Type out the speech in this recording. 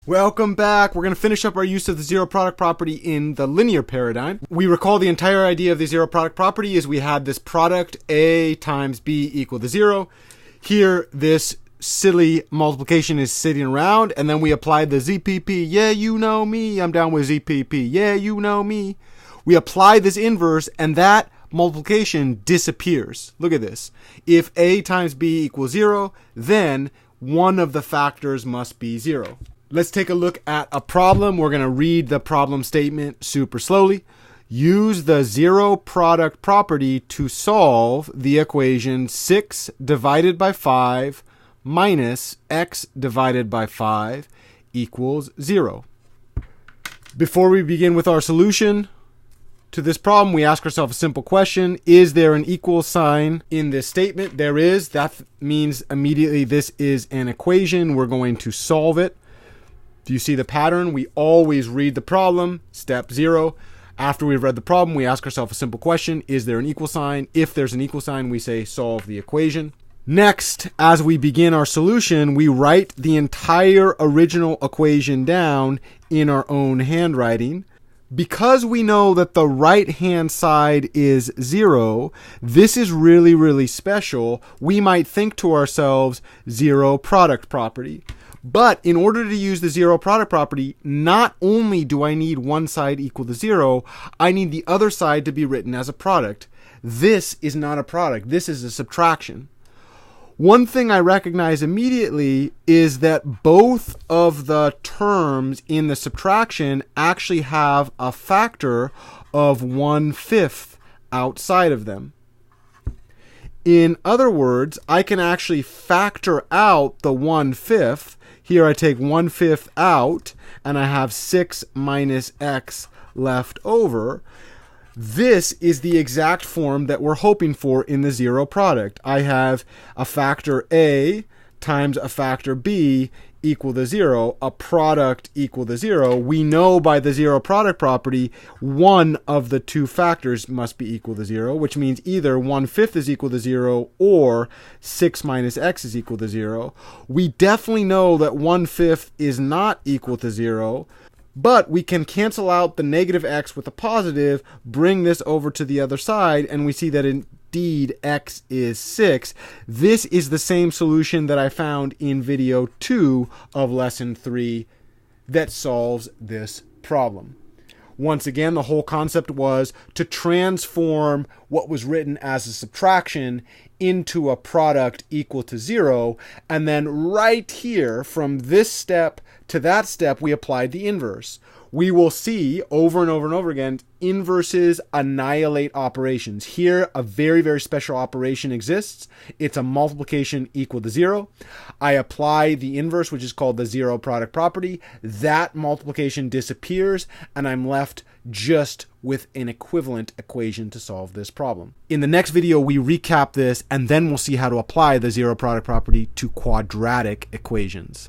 Welcome back. We're going to finish up our use of the zero product property in the linear paradigm. We recall the entire idea of the zero product property is we had this product A times B equal to 0. Here, this silly multiplication is sitting around, and then we applied the ZPP. Yeah, you know me. I'm down with ZPP. Yeah, you know me. We apply this inverse, and that multiplication disappears. Look at this. If A times B equals 0, then one of the factors must be 0. Let's take a look at a problem. We're going to read the problem statement super slowly. Use the zero product property to solve the equation 6 divided by 5 minus x divided by 5 equals 0. Before we begin with our solution to this problem, we ask ourselves a simple question. Is there an equal sign in this statement? There is. That means immediately this is an equation. We're going to solve it. Do you see the pattern? We always read the problem, step 0. After we've read the problem, we ask ourselves a simple question. Is there an equal sign? If there's an equal sign, we say solve the equation. Next, as we begin our solution, we write the entire original equation down in our own handwriting. Because we know that the right-hand side is 0, this is really, really special. We might think to ourselves, zero product property. But in order to use the zero product property, not only do I need one side equal to 0, I need the other side to be written as a product. This is not a product. This is a subtraction. One thing I recognize immediately is that both of the terms in the subtraction actually have a factor of 1/5 outside of them. In other words, I can actually factor out the 1/5. Here I take 1/5 out, and I have 6 minus x left over. This is the exact form that we're hoping for in the zero product. I have a factor A times a factor B equal to 0, a product equal to 0. We know by the zero product property, one of the two factors must be equal to 0, which means either 1/5 is equal to 0 or 6 minus x is equal to 0. We definitely know that 1/5 is not equal to 0, but we can cancel out the negative x with a positive, bring this over to the other side, and we see that indeed x is 6. This is the same solution that I found in video 2 of lesson 3 that solves this problem. Once again, the whole concept was to transform what was written as a subtraction into a product equal to 0. And then right here, from this step to that step, we applied the inverse. We will see over and over and over again, inverses annihilate operations. Here, a very, very special operation exists. It's a multiplication equal to 0. I apply the inverse, which is called the zero product property. That multiplication disappears, and I'm left just with an equivalent equation to solve this problem. In the next video, we recap this, and then we'll see how to apply the zero product property to quadratic equations.